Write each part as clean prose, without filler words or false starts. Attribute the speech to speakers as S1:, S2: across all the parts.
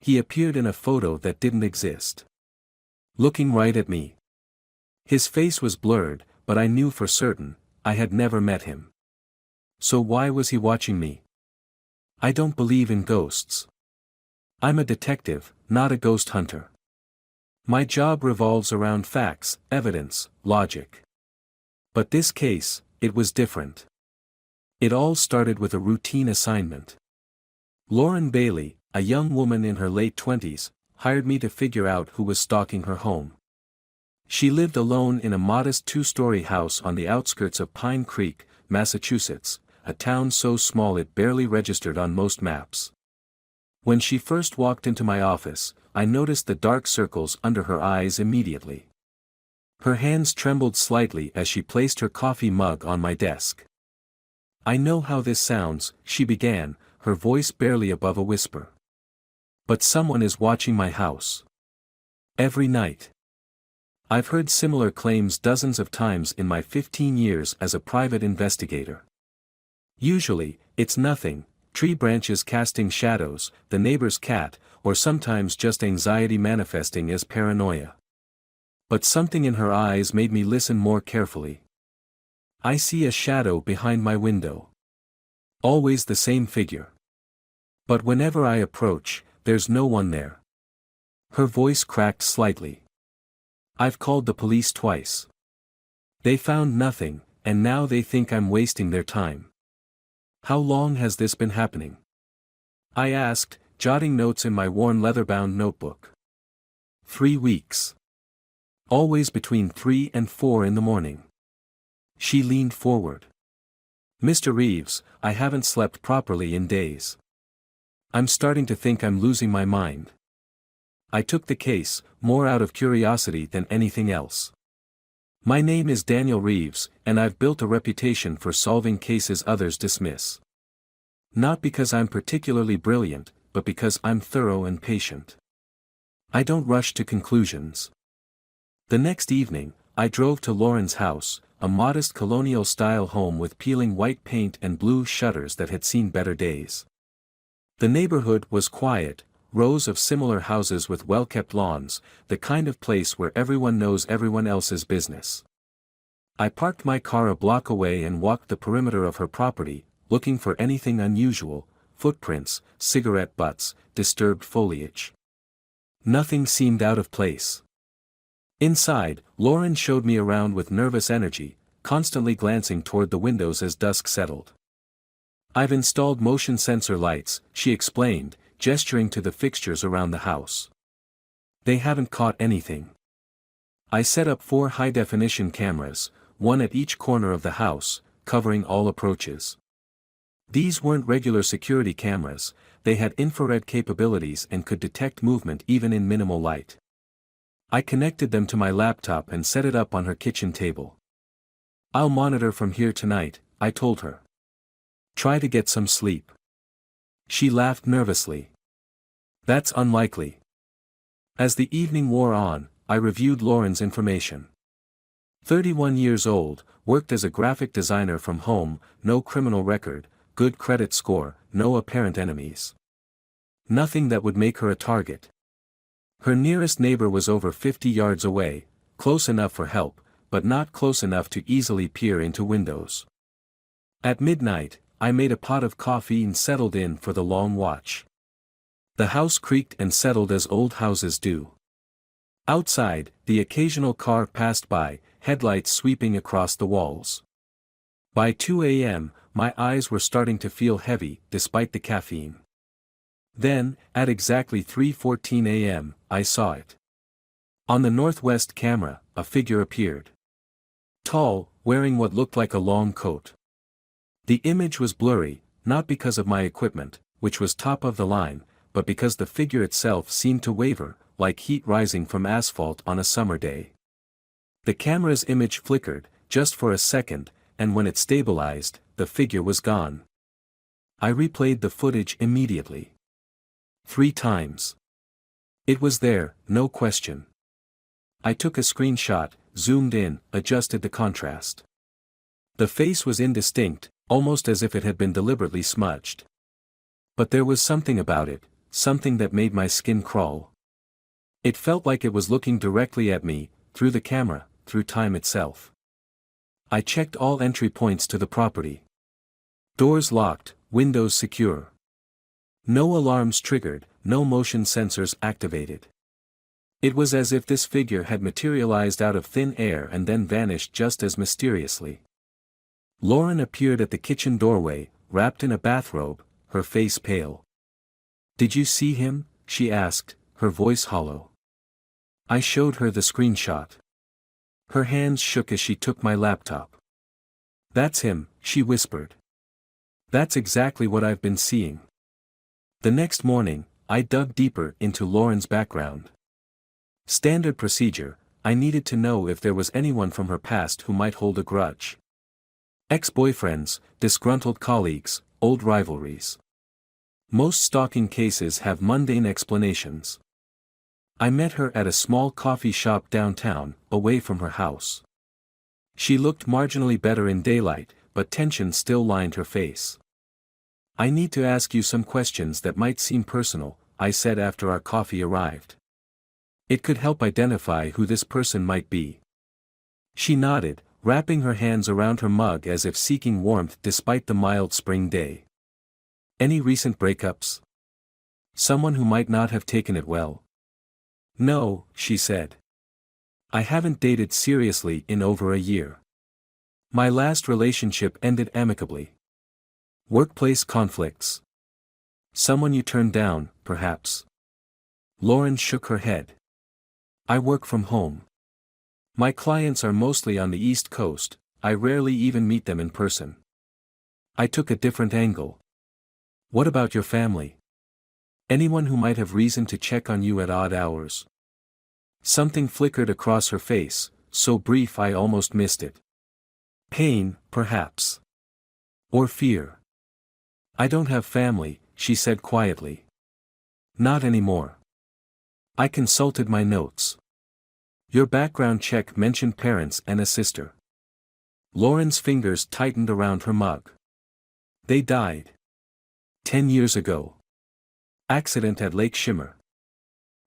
S1: He appeared in a photo that didn't exist. Looking right at me. His face was blurred, but I knew for certain, I had never met him. So why was he watching me? I don't believe in ghosts. I'm a detective, not a ghost hunter. My job revolves around facts, evidence, logic. But this case, it was different. It all started with a routine assignment. Lauren Bailey, a young woman in her late 20s, hired me to figure out who was stalking her home. She lived alone in a modest two-story house on the outskirts of Pine Creek, Massachusetts, a town so small it barely registered on most maps. When she first walked into my office, I noticed the dark circles under her eyes immediately. Her hands trembled slightly as she placed her coffee mug on my desk. "I know how this sounds," she began, her voice barely above a whisper. "But someone is watching my house. Every night. I've heard similar claims dozens of times in my 15 years as a private investigator. Usually, it's nothing, tree branches casting shadows, the neighbor's cat, or sometimes just anxiety manifesting as paranoia. But something in her eyes made me listen more carefully. I see a shadow behind my window. Always the same figure. But whenever I approach, there's no one there." Her voice cracked slightly. "I've called the police twice. They found nothing, and now they think I'm wasting their time." "How long has this been happening?" I asked, jotting notes in my worn leather-bound notebook. 3 weeks. Always between 3 and 4 in the morning." She leaned forward. "Mr. Reeves, I haven't slept properly in days. I'm starting to think I'm losing my mind." I took the case, more out of curiosity than anything else. "My name is Daniel Reeves, and I've built a reputation for solving cases others dismiss. Not because I'm particularly brilliant, but because I'm thorough and patient. I don't rush to conclusions." The next evening, I drove to Lauren's house, a modest colonial-style home with peeling white paint and blue shutters that had seen better days. The neighborhood was quiet, rows of similar houses with well-kept lawns, the kind of place where everyone knows everyone else's business. I parked my car a block away and walked the perimeter of her property, looking for anything unusual, footprints, cigarette butts, disturbed foliage. Nothing seemed out of place. Inside, Lauren showed me around with nervous energy, constantly glancing toward the windows as dusk settled. "I've installed motion sensor lights," she explained, gesturing to the fixtures around the house. "They haven't caught anything. I set up 4 high-definition cameras, one at each corner of the house, covering all approaches. These weren't regular security cameras, they had infrared capabilities and could detect movement even in minimal light. I connected them to my laptop and set it up on her kitchen table. "I'll monitor from here tonight," I told her. "Try to get some sleep." She laughed nervously. "That's unlikely." As the evening wore on, I reviewed Lauren's information. 31 years old, worked as a graphic designer from home, no criminal record, good credit score, no apparent enemies. Nothing that would make her a target. Her nearest neighbor was over 50 yards away, close enough for help, but not close enough to easily peer into windows. At midnight, I made a pot of coffee and settled in for the long watch. The house creaked and settled as old houses do. Outside, the occasional car passed by, headlights sweeping across the walls. By 2 a.m., my eyes were starting to feel heavy, despite the caffeine. Then, at exactly 3:14 a.m., I saw it. On the northwest camera, a figure appeared. Tall, wearing what looked like a long coat. The image was blurry, not because of my equipment, which was top of the line, but because the figure itself seemed to waver, like heat rising from asphalt on a summer day. The camera's image flickered, just for a second, and when it stabilized, the figure was gone. I replayed the footage immediately. 3 times. It was there, no question. I took a screenshot, zoomed in, adjusted the contrast. The face was indistinct, almost as if it had been deliberately smudged. But there was something about it, something that made my skin crawl. It felt like it was looking directly at me, through the camera, through time itself. I checked all entry points to the property. Doors locked, windows secure. No alarms triggered, no motion sensors activated. It was as if this figure had materialized out of thin air and then vanished just as mysteriously. Lauren appeared at the kitchen doorway, wrapped in a bathrobe, her face pale. "Did you see him?" she asked, her voice hollow. I showed her the screenshot. Her hands shook as she took my laptop. "That's him," she whispered. "That's exactly what I've been seeing." The next morning, I dug deeper into Lauren's background. Standard procedure, I needed to know if there was anyone from her past who might hold a grudge. Ex-boyfriends, disgruntled colleagues, old rivalries. Most stalking cases have mundane explanations. I met her at a small coffee shop downtown, away from her house. She looked marginally better in daylight, but tension still lined her face. "I need to ask you some questions that might seem personal," I said after our coffee arrived. "It could help identify who this person might be." She nodded, wrapping her hands around her mug as if seeking warmth despite the mild spring day. "Any recent breakups? Someone who might not have taken it well?" "No," she said. "I haven't dated seriously in over a year. My last relationship ended amicably." "Workplace conflicts? Someone you turned down, perhaps?" Lauren shook her head. "I work from home. My clients are mostly on the East Coast, I rarely even meet them in person." I took a different angle. "What about your family? Anyone who might have reason to check on you at odd hours?" Something flickered across her face, so brief I almost missed it. "Pain, perhaps. Or fear." "I don't have family," she said quietly. "Not anymore." I consulted my notes. "Your background check mentioned parents and a sister." Lauren's fingers tightened around her mug. "They died 10 years ago. Accident at Lake Shimmer."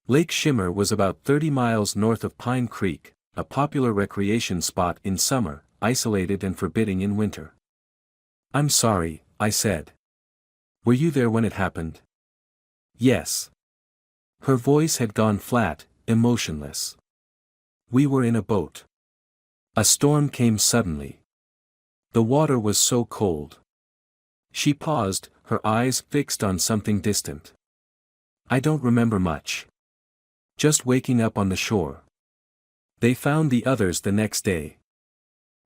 S1: Lake Shimmer was about 30 miles north of Pine Creek, a popular recreation spot in summer, isolated and forbidding in winter. "I'm sorry," I said. "Were you there when it happened?" "Yes." Her voice had gone flat, emotionless. "We were in a boat. A storm came suddenly. The water was so cold." She paused, her eyes fixed on something distant. "I don't remember much. Just waking up on the shore. They found the others the next day."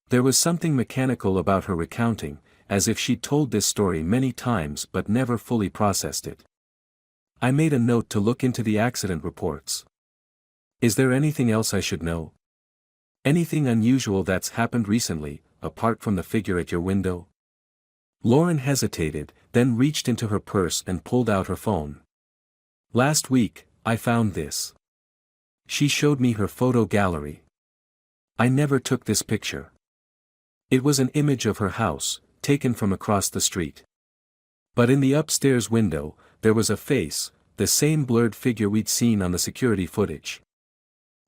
S1: There was something mechanical about her recounting, as if she'd told this story many times but never fully processed it. I made a note to look into the accident reports. "Is there anything else I should know? Anything unusual that's happened recently, apart from the figure at your window?" Lauren hesitated, then reached into her purse and pulled out her phone. "Last week, I found this." She showed me her photo gallery. "I never took this picture." It was an image of her house, taken from across the street. But in the upstairs window, there was a face, the same blurred figure we'd seen on the security footage.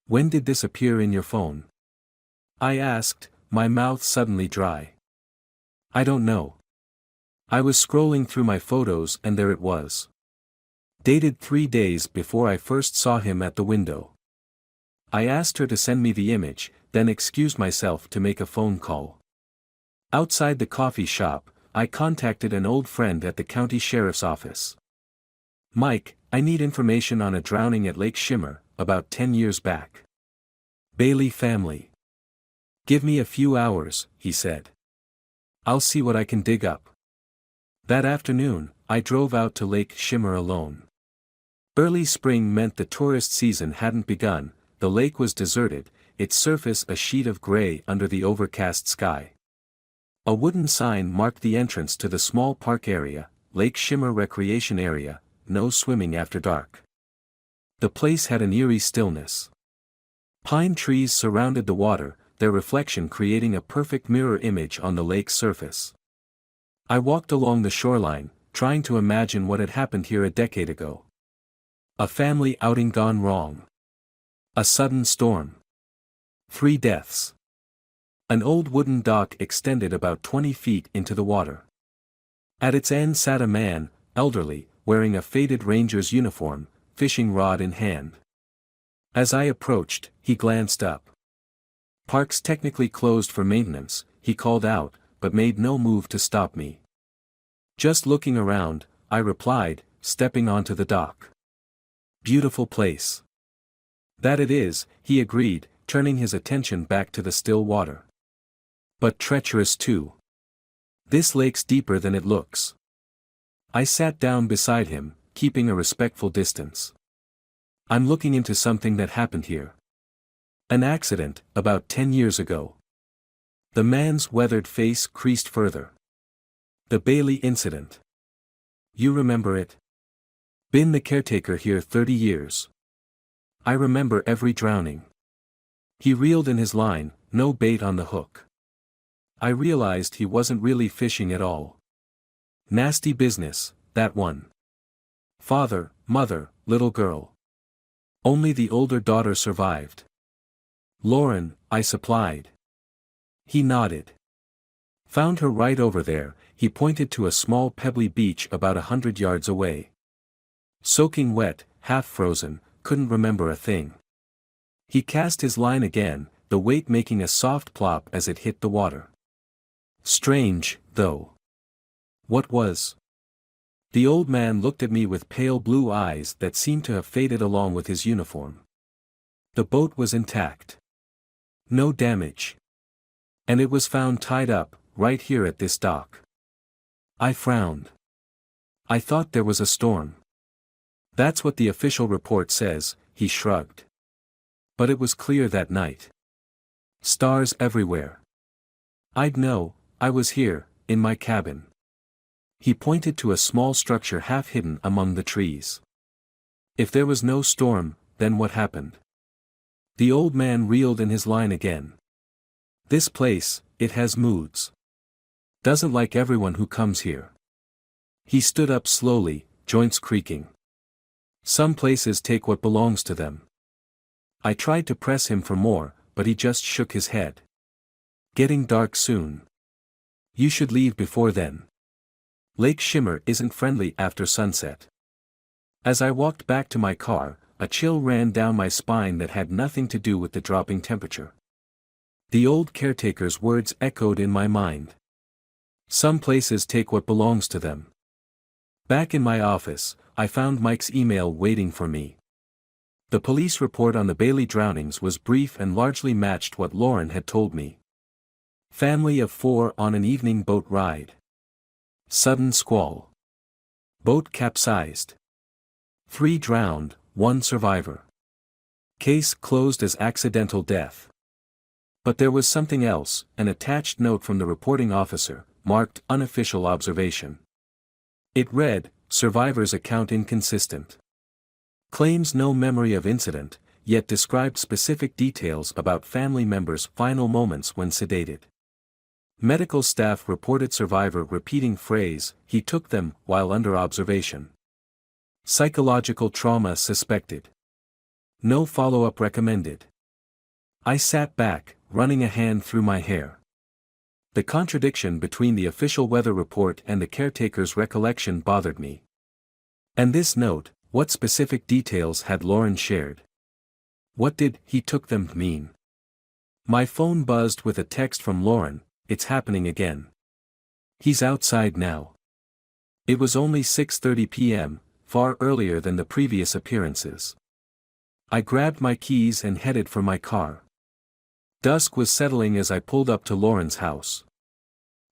S1: "When did this appear in your phone?" I asked, my mouth suddenly dry. "I don't know. I was scrolling through my photos and there it was. Dated 3 days before I first saw him at the window." I asked her to send me the image, then excused myself to make a phone call. Outside the coffee shop, I contacted an old friend at the county sheriff's office. "Mike, I need information on a drowning at Lake Shimmer, about 10 years back. Bailey family." "Give me a few hours," he said. "I'll see what I can dig up." That afternoon, I drove out to Lake Shimmer alone. Early spring meant the tourist season hadn't begun, the lake was deserted, its surface a sheet of gray under the overcast sky. A wooden sign marked the entrance to the small park area, Lake Shimmer Recreation Area, no swimming after dark. The place had an eerie stillness. Pine trees surrounded the water, their reflection creating a perfect mirror image on the lake's surface. I walked along the shoreline, trying to imagine what had happened here a decade ago. A family outing gone wrong. A sudden storm. 3 deaths. An old wooden dock extended about 20 feet into the water. At its end sat a man, elderly, wearing a faded ranger's uniform, fishing rod in hand. As I approached, he glanced up. "Park's technically closed for maintenance," he called out, but made no move to stop me. "Just looking around," I replied, stepping onto the dock. "Beautiful place." "That it is," he agreed, turning his attention back to the still water. "But treacherous too. This lake's deeper than it looks." I sat down beside him, keeping a respectful distance. "I'm looking into something that happened here. An accident, about 10 years ago." The man's weathered face creased further. "The Bailey incident. You remember it? Been the caretaker here 30 years. I remember every drowning." He reeled in his line, no bait on the hook. I realized he wasn't really fishing at all. Nasty business, that one. Father, mother, little girl. Only the older daughter survived. "Lauren," I supplied. He nodded. "Found her right over there," he pointed to a small pebbly beach about 100 yards away. "Soaking wet, half frozen, couldn't remember a thing." He cast his line again, the weight making a soft plop as it hit the water. Strange, though. What was? The old man looked at me with pale blue eyes that seemed to have faded along with his uniform. "The boat was intact. No damage. And it was found tied up, right here at this dock." I frowned. "I thought there was a storm." "That's what the official report says," he shrugged. "But it was clear that night. Stars everywhere. I'd know, I was here, in my cabin." He pointed to a small structure half hidden among the trees. "If there was no storm, then what happened?" The old man reeled in his line again. "This place, it has moods. Doesn't like everyone who comes here." He stood up slowly, joints creaking. "Some places take what belongs to them." I tried to press him for more, but he just shook his head. "Getting dark soon. You should leave before then. Lake Shimmer isn't friendly after sunset." As I walked back to my car, a chill ran down my spine that had nothing to do with the dropping temperature. The old caretaker's words echoed in my mind. Some places take what belongs to them. Back in my office, I found Mike's email waiting for me. The police report on the Bailey drownings was brief and largely matched what Lauren had told me. Family of 4 on an evening boat ride. Sudden squall. Boat capsized. 3 drowned, 1 survivor. Case closed as accidental death. But there was something else, an attached note from the reporting officer, marked unofficial observation. It read, "Survivor's account inconsistent. Claims no memory of incident, yet described specific details about family members' final moments when sedated. Medical staff reported survivor repeating phrase, 'He took them,' while under observation. Psychological trauma suspected. No follow-up recommended." I sat back, running a hand through my hair. The contradiction between the official weather report and the caretaker's recollection bothered me. And this note, what specific details had Lauren shared? What did "he took them" mean? My phone buzzed with a text from Lauren, "It's happening again. He's outside now." It was only 6:30 p.m., far earlier than the previous appearances. I grabbed my keys and headed for my car. Dusk was settling as I pulled up to Lauren's house.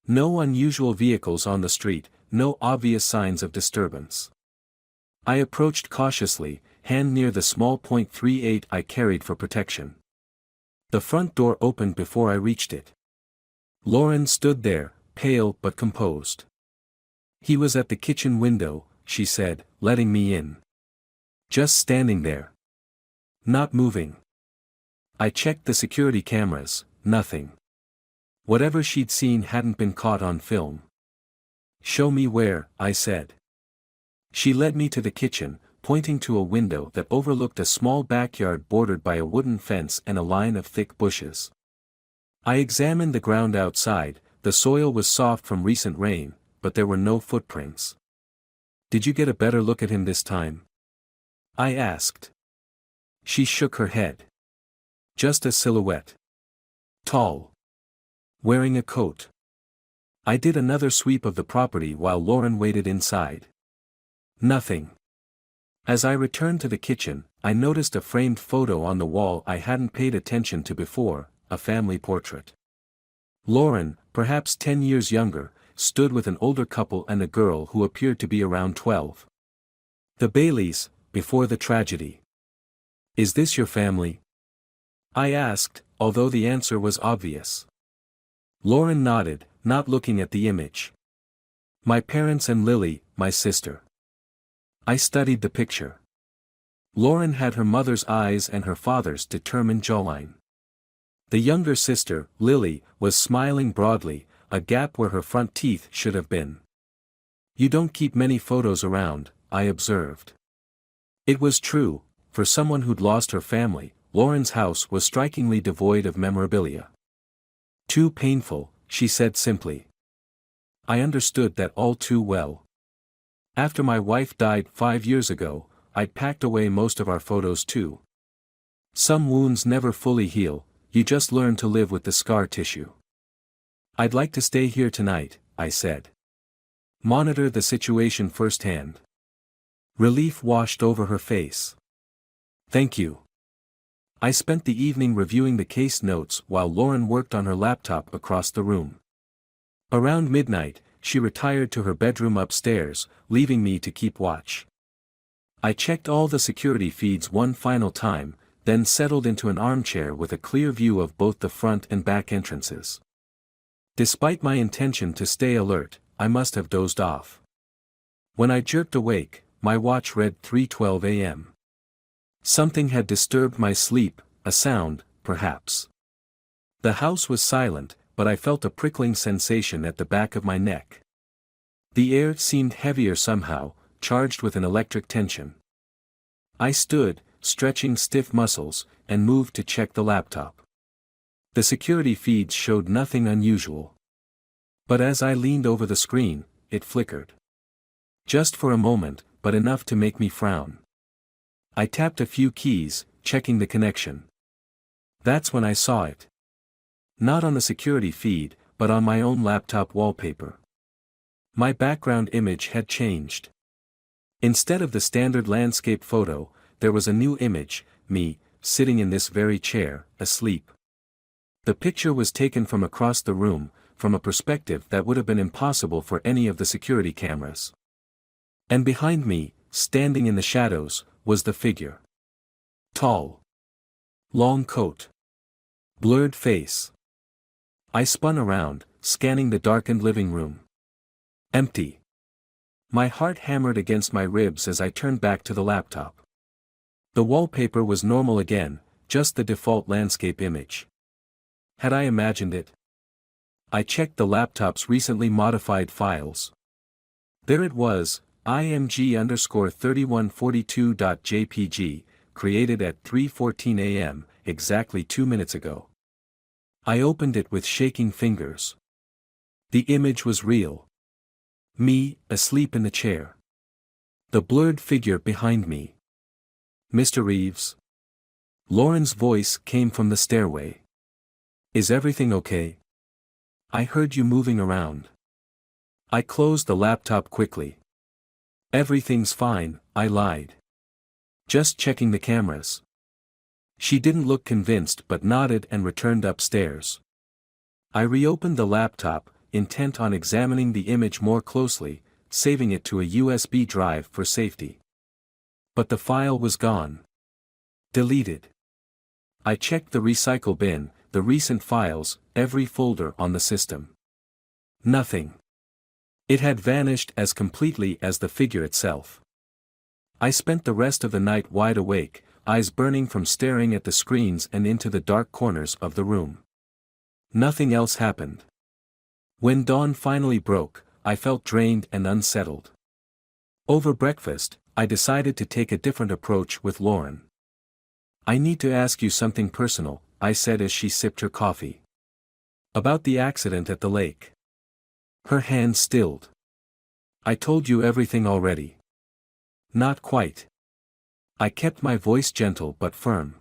S1: No unusual vehicles on the street, no obvious signs of disturbance. I approached cautiously, hand near the small .38 I carried for protection. The front door opened before I reached it. Lauren stood there, pale but composed. "He was at the kitchen window," she said, letting me in. "Just standing there. Not moving." I checked the security cameras, nothing. Whatever she'd seen hadn't been caught on film. "Show me where," I said. She led me to the kitchen, pointing to a window that overlooked a small backyard bordered by a wooden fence and a line of thick bushes. I examined the ground outside. The soil was soft from recent rain, but there were no footprints. "Did you get a better look at him this time?" I asked. She shook her head. "Just a silhouette. Tall. Wearing a coat." I did another sweep of the property while Lauren waited inside. Nothing. As I returned to the kitchen, I noticed a framed photo on the wall I hadn't paid attention to before, a family portrait. Lauren, perhaps 10 years younger, stood with an older couple and a girl who appeared to be around 12. The Baileys, before the tragedy. "Is this your family?" I asked, although the answer was obvious. Lauren nodded, not looking at the image. "My parents and Lily, my sister." I studied the picture. Lauren had her mother's eyes and her father's determined jawline. The younger sister, Lily, was smiling broadly, a gap where her front teeth should have been. "You don't keep many photos around," I observed. It was true, for someone who'd lost her family, Lauren's house was strikingly devoid of memorabilia. "Too painful," she said simply. I understood that all too well. After my wife died 5 years ago, I'd packed away most of our photos too. Some wounds never fully heal, you just learn to live with the scar tissue. "I'd like to stay here tonight," I said. "Monitor the situation firsthand." Relief washed over her face. "Thank you." I spent the evening reviewing the case notes while Lauren worked on her laptop across the room. Around midnight, she retired to her bedroom upstairs, leaving me to keep watch. I checked all the security feeds one final time, then settled into an armchair with a clear view of both the front and back entrances. Despite my intention to stay alert, I must have dozed off. When I jerked awake, my watch read 3:12 a.m. Something had disturbed my sleep, a sound, perhaps. The house was silent, but I felt a prickling sensation at the back of my neck. The air seemed heavier somehow, charged with an electric tension. I stood, stretching stiff muscles, and moved to check the laptop. The security feeds showed nothing unusual. But as I leaned over the screen, it flickered. Just for a moment, but enough to make me frown. I tapped a few keys, checking the connection. That's when I saw it. Not on the security feed, but on my own laptop wallpaper. My background image had changed. Instead of the standard landscape photo, there was a new image, me, sitting in this very chair, asleep. The picture was taken from across the room, from a perspective that would have been impossible for any of the security cameras. And behind me, standing in the shadows, was the figure. Tall. Long coat. Blurred face. I spun around, scanning the darkened living room. Empty. My heart hammered against my ribs as I turned back to the laptop. The wallpaper was normal again, just the default landscape image. Had I imagined it? I checked the laptop's recently modified files. There it was, img_3142.jpg, created at 3:14 a.m., exactly 2 minutes ago. I opened it with shaking fingers. The image was real. Me, asleep in the chair. The blurred figure behind me. "Mr. Reeves?" Lauren's voice came from the stairway. "Is everything okay? I heard you moving around." I closed the laptop quickly. "Everything's fine," I lied. "Just checking the cameras." She didn't look convinced but nodded and returned upstairs. I reopened the laptop, intent on examining the image more closely, saving it to a USB drive for safety. But the file was gone. Deleted. I checked the recycle bin, the recent files, every folder on the system. Nothing. It had vanished as completely as the figure itself. I spent the rest of the night wide awake, eyes burning from staring at the screens and into the dark corners of the room. Nothing else happened. When dawn finally broke, I felt drained and unsettled. Over breakfast, I decided to take a different approach with Lauren. I need to ask you something personal, I said as she sipped her coffee. About the accident at the lake. Her hand stilled. I told you everything already. Not quite. I kept my voice gentle but firm.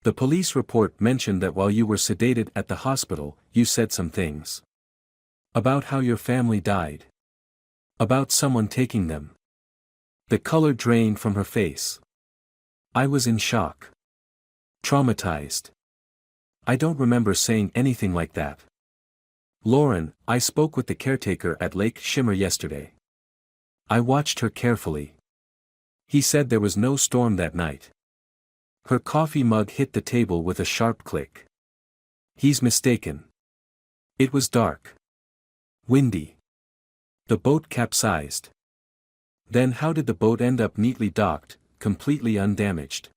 S1: The police report mentioned that while you were sedated at the hospital, you said some things. About how your family died. About someone taking them. The color drained from her face. I was in shock. Traumatized. I don't remember saying anything like that. Lauren, I spoke with the caretaker at Lake Shimmer yesterday. I watched her carefully. He said there was no storm that night. Her coffee mug hit the table with a sharp click. He's mistaken. It was dark. Windy. The boat capsized. Then how did the boat end up neatly docked, completely undamaged?